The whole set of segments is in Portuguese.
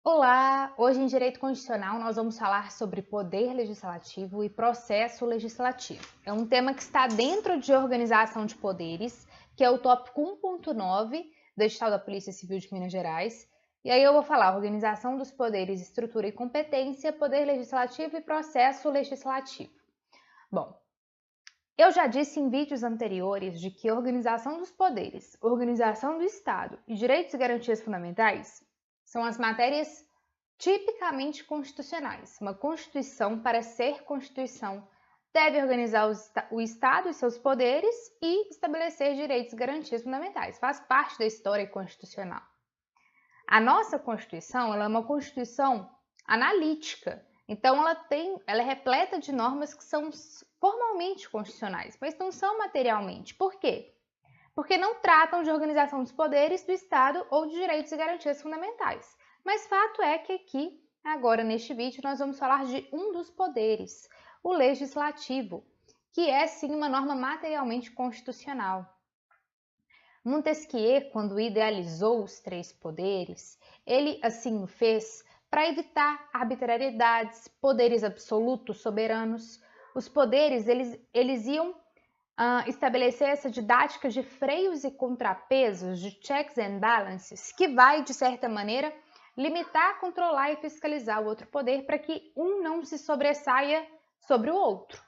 Olá! Hoje em Direito Constitucional nós vamos falar sobre poder legislativo e processo legislativo. É um tema que está dentro de organização de poderes, que é o tópico 1.9 do edital da Polícia Civil de Minas Gerais. E aí eu vou falar organização dos poderes, estrutura e competência, poder legislativo e processo legislativo. Bom, eu já disse em vídeos anteriores de que organização dos poderes, organização do Estado e direitos e garantias fundamentais são as matérias tipicamente constitucionais. Uma Constituição, para ser Constituição, deve organizar o Estado e seus poderes e estabelecer direitos e garantias fundamentais. Faz parte da história constitucional. A nossa Constituição ela é uma Constituição analítica. Então, ela é repleta de normas que são formalmente constitucionais, mas não são materialmente. Por quê? Porque não tratam de organização dos poderes do Estado ou de direitos e garantias fundamentais. Mas fato é que aqui, agora neste vídeo, nós vamos falar de um dos poderes, o legislativo, que é sim uma norma materialmente constitucional. Montesquieu, quando idealizou os três poderes, ele assim o fez para evitar arbitrariedades, poderes absolutos, soberanos. Os poderes, eles iam estabelecer essa didática de freios e contrapesos, de checks and balances, que vai, de certa maneira, limitar, controlar e fiscalizar o outro poder para que um não se sobressaia sobre o outro,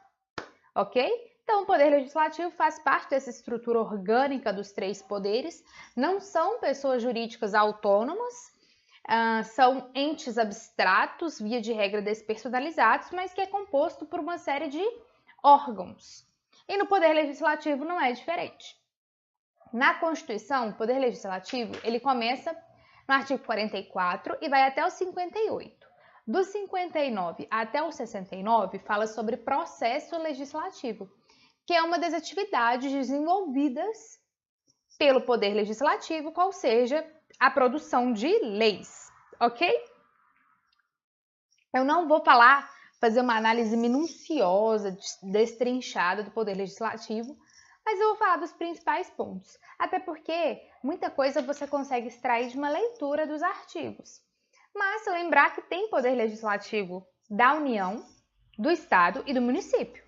ok? Então, o poder legislativo faz parte dessa estrutura orgânica dos três poderes, não são pessoas jurídicas autônomas, são entes abstratos, via de regra despersonalizados, mas que é composto por uma série de órgãos. E no poder legislativo não é diferente. Na Constituição, o poder legislativo ele começa no artigo 44 e vai até o 58. Do 59 até o 69 fala sobre processo legislativo, que é uma das atividades desenvolvidas pelo poder legislativo, qual seja a produção de leis, ok? Eu não vou fazer uma análise minuciosa, destrinchada do poder legislativo, mas eu vou falar dos principais pontos, até porque muita coisa você consegue extrair de uma leitura dos artigos. Mas lembrar que tem poder legislativo da União, do Estado e do município.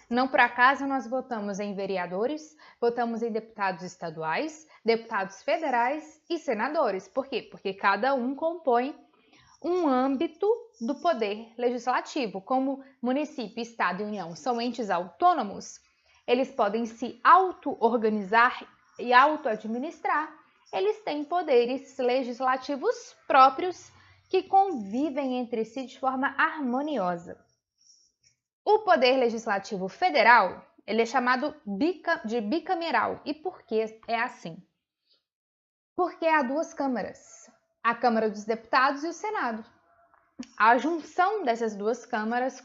Não por acaso nós votamos em vereadores, votamos em deputados estaduais, deputados federais e senadores. Por quê? Porque cada um compõe um âmbito do poder legislativo. Como município, estado e união são entes autônomos, eles podem se auto-organizar e auto-administrar. Eles têm poderes legislativos próprios que convivem entre si de forma harmoniosa. O poder legislativo federal, ele é chamado de bicameral. E por que é assim? Porque há duas câmaras, a Câmara dos Deputados e o Senado. A junção dessas duas câmaras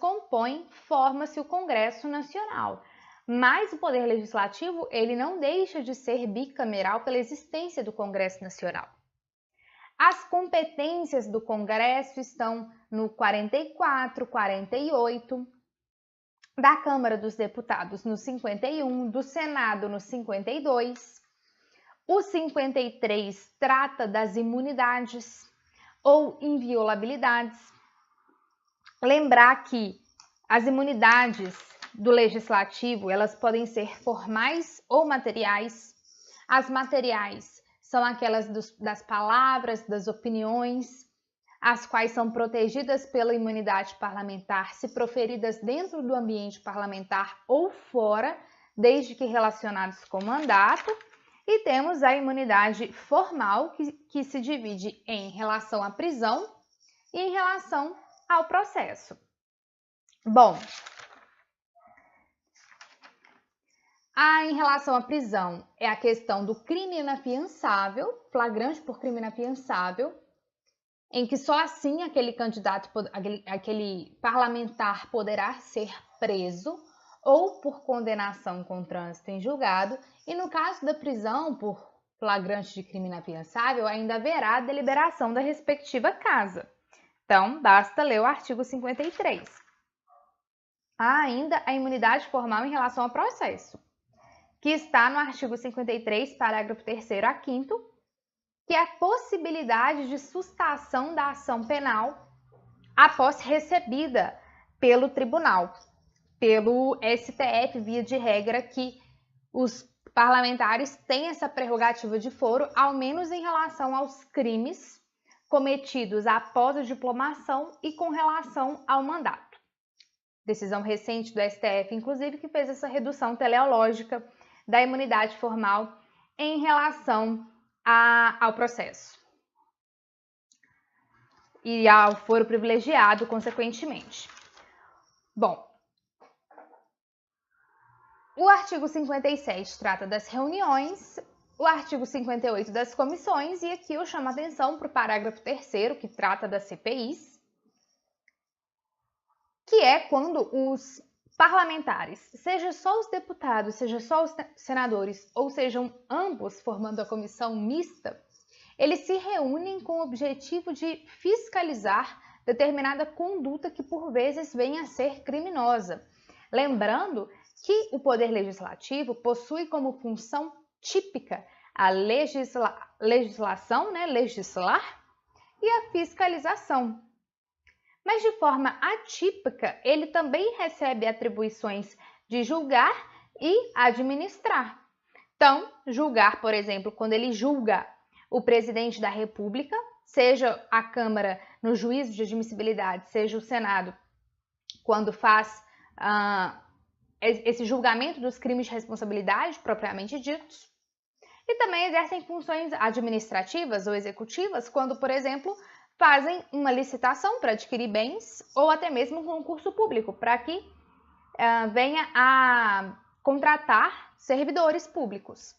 forma-se o Congresso Nacional. Mas o poder legislativo, ele não deixa de ser bicameral pela existência do Congresso Nacional. As competências do Congresso estão no 44, 48, da Câmara dos Deputados no 51, do Senado no 52. O 53 trata das imunidades ou inviolabilidades. Lembrar que as imunidades do legislativo, elas podem ser formais ou materiais. As materiais são aquelas das palavras, das opiniões, as quais são protegidas pela imunidade parlamentar se proferidas dentro do ambiente parlamentar ou fora, desde que relacionados com mandato. E temos a imunidade formal, que se divide em relação à prisão e em relação ao processo. Bom, em relação à prisão, é a questão do crime inafiançável, flagrante por crime inafiançável, em que só assim aquele parlamentar poderá ser preso ou por condenação com trânsito em julgado, e no caso da prisão por flagrante de crime inafiançável, ainda haverá deliberação da respectiva casa. Então, basta ler o artigo 53. Há ainda a imunidade formal em relação ao processo, que está no artigo 53, parágrafo 3º a 5º, que é a possibilidade de sustação da ação penal após recebida pelo tribunal, pelo STF, via de regra que os parlamentares têm essa prerrogativa de foro, ao menos em relação aos crimes cometidos após a diplomação e com relação ao mandato. Decisão recente do STF, inclusive, que fez essa redução teleológica da imunidade formal em relação ao processo e ao foro privilegiado, consequentemente. Bom, o artigo 57 trata das reuniões, o artigo 58 das comissões, e aqui eu chamo a atenção para o parágrafo 3º, que trata das CPIs, que é quando os parlamentares, seja só os deputados, seja só os senadores, ou sejam ambos formando a comissão mista, eles se reúnem com o objetivo de fiscalizar determinada conduta que por vezes venha a ser criminosa. Lembrando que o Poder Legislativo possui como função típica a legislação, legislar, e a fiscalização. Mas de forma atípica, ele também recebe atribuições de julgar e administrar. Então, julgar, por exemplo, quando ele julga o presidente da República, seja a Câmara no juízo de admissibilidade, seja o Senado, quando faz esse julgamento dos crimes de responsabilidade propriamente ditos. E também exercem funções administrativas ou executivas, quando, por exemplo, fazem uma licitação para adquirir bens ou até mesmo um concurso público para que venha a contratar servidores públicos.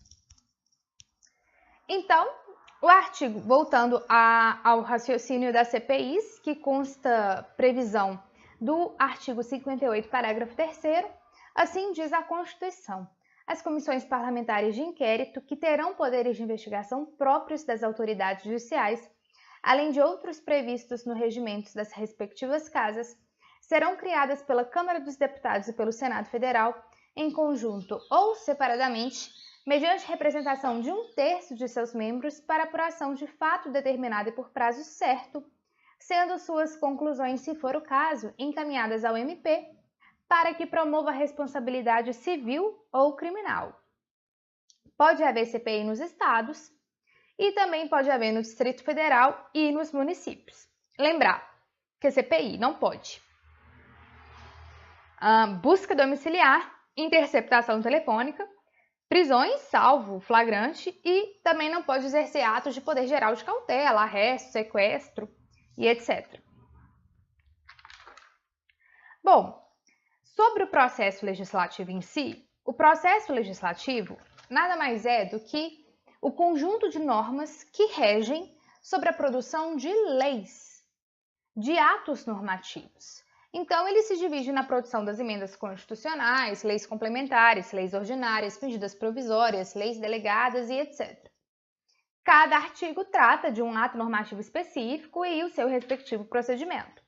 Então, o artigo, voltando ao raciocínio das CPIs, que consta previsão do artigo 58, parágrafo 3º, assim diz a Constituição. As comissões parlamentares de inquérito, que terão poderes de investigação próprios das autoridades judiciais, além de outros previstos no regimento das respectivas casas, serão criadas pela Câmara dos Deputados e pelo Senado Federal, em conjunto ou separadamente, mediante representação de 1/3 de seus membros para apuração de fato determinado e por prazo certo, sendo suas conclusões, se for o caso, encaminhadas ao MP, para que promova a responsabilidade civil ou criminal. Pode haver CPI nos estados e também pode haver no Distrito Federal e nos municípios. Lembrar que a CPI não pode busca domiciliar, interceptação telefônica, prisões, salvo flagrante, e também não pode exercer atos de poder geral de cautela, arresto, sequestro e etc. Bom, sobre o processo legislativo em si, o processo legislativo nada mais é do que o conjunto de normas que regem sobre a produção de leis, de atos normativos. Então, ele se divide na produção das emendas constitucionais, leis complementares, leis ordinárias, medidas provisórias, leis delegadas e etc. Cada artigo trata de um ato normativo específico e o seu respectivo procedimento.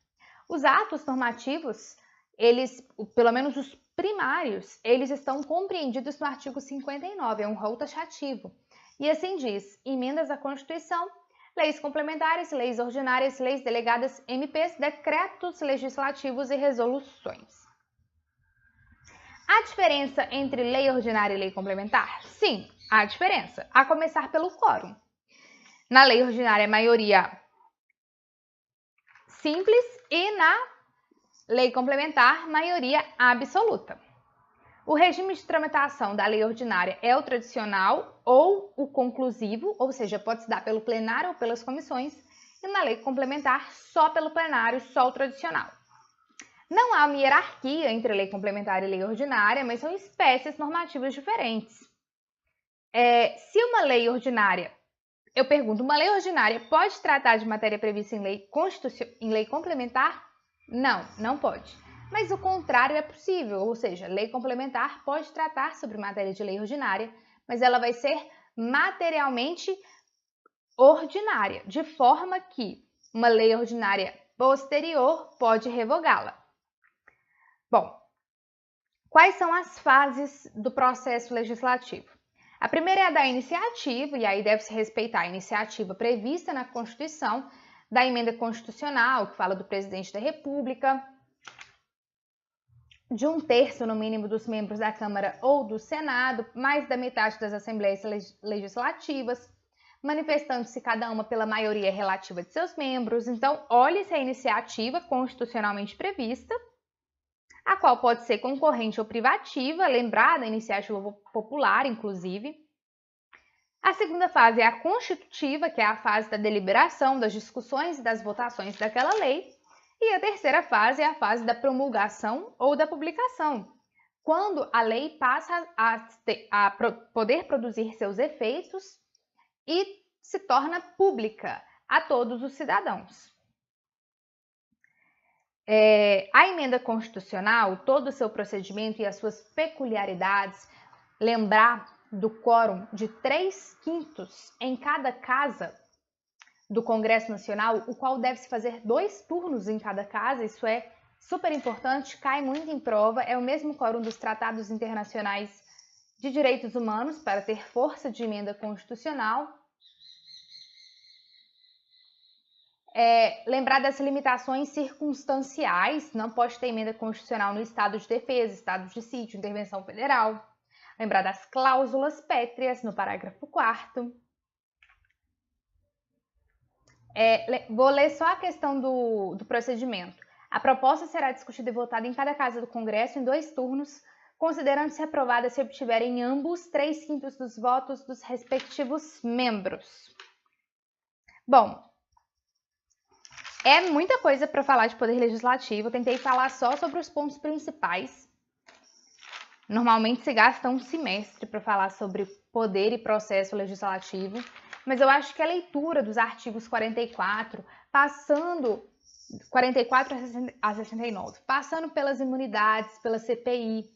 Os atos normativos, eles, pelo menos os primários, eles estão compreendidos no artigo 59, é um rol taxativo. E assim diz: emendas à Constituição, leis complementares, leis ordinárias, leis delegadas, MPs, decretos legislativos e resoluções. Há diferença entre lei ordinária e lei complementar? Sim, há diferença, a começar pelo quórum. Na lei ordinária, maioria simples, e na lei complementar, maioria absoluta. O regime de tramitação da lei ordinária é o tradicional ou o conclusivo, ou seja, pode se dar pelo plenário ou pelas comissões, e na lei complementar só pelo plenário, só o tradicional. Não há uma hierarquia entre lei complementar e lei ordinária, mas são espécies normativas diferentes. Se uma lei ordinária, eu pergunto, uma lei ordinária pode tratar de matéria prevista em lei complementar? Não, não pode. Mas o contrário é possível, ou seja, lei complementar pode tratar sobre matéria de lei ordinária, mas ela vai ser materialmente ordinária, de forma que uma lei ordinária posterior pode revogá-la. Bom, quais são as fases do processo legislativo? A primeira é a da iniciativa, e aí deve-se respeitar a iniciativa prevista na Constituição, da emenda constitucional, que fala do presidente da República, de 1/3 no mínimo dos membros da Câmara ou do Senado, mais da metade das assembleias legislativas, manifestando-se cada uma pela maioria relativa de seus membros. Então, olhe-se a iniciativa constitucionalmente prevista, a qual pode ser concorrente ou privativa, lembrar da iniciativa popular, inclusive. A segunda fase é a constitutiva, que é a fase da deliberação, das discussões e das votações daquela lei. E a terceira fase é a fase da promulgação ou da publicação, quando a lei passa a poder produzir seus efeitos e se torna pública a todos os cidadãos. A emenda constitucional, todo o seu procedimento e as suas peculiaridades, lembrar do quórum de 3/5 em cada casa do Congresso Nacional, o qual deve-se fazer 2 turnos em cada casa, isso é super importante, cai muito em prova, é o mesmo quórum dos tratados internacionais de direitos humanos para ter força de emenda constitucional. Lembrar das limitações circunstanciais, não pode ter emenda constitucional no estado de defesa, estado de sítio, intervenção federal. Lembrar das cláusulas pétreas no parágrafo 4º. Vou ler só a questão do procedimento. A proposta será discutida e votada em cada casa do Congresso em 2 turnos, considerando-se aprovada se obtiverem ambos 3/5 dos votos dos respectivos membros. Bom, é muita coisa para falar de poder legislativo, eu tentei falar só sobre os pontos principais. Normalmente se gasta um semestre para falar sobre poder e processo legislativo, mas eu acho que a leitura dos artigos 44, 44 a 69, passando pelas imunidades, pela CPI,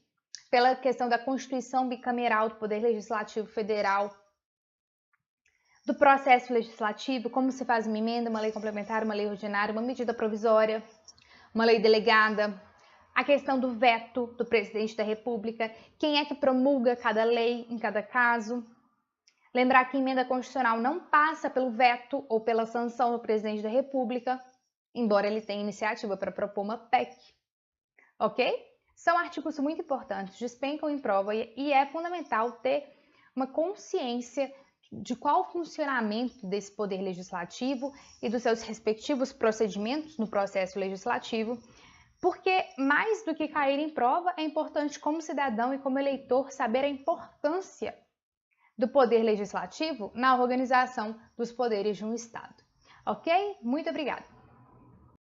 pela questão da Constituição bicameral do Poder Legislativo Federal, do processo legislativo, como se faz uma emenda, uma lei complementar, uma lei ordinária, uma medida provisória, uma lei delegada, a questão do veto do presidente da República, quem é que promulga cada lei em cada caso. Lembrar que a emenda constitucional não passa pelo veto ou pela sanção do presidente da República, embora ele tenha iniciativa para propor uma PEC. Ok? São artigos muito importantes, despencam em prova e é fundamental ter uma consciência de qual o funcionamento desse poder legislativo e dos seus respectivos procedimentos no processo legislativo, porque mais do que cair em prova, é importante como cidadão e como eleitor saber a importância do poder legislativo na organização dos poderes de um Estado. Ok? Muito obrigada!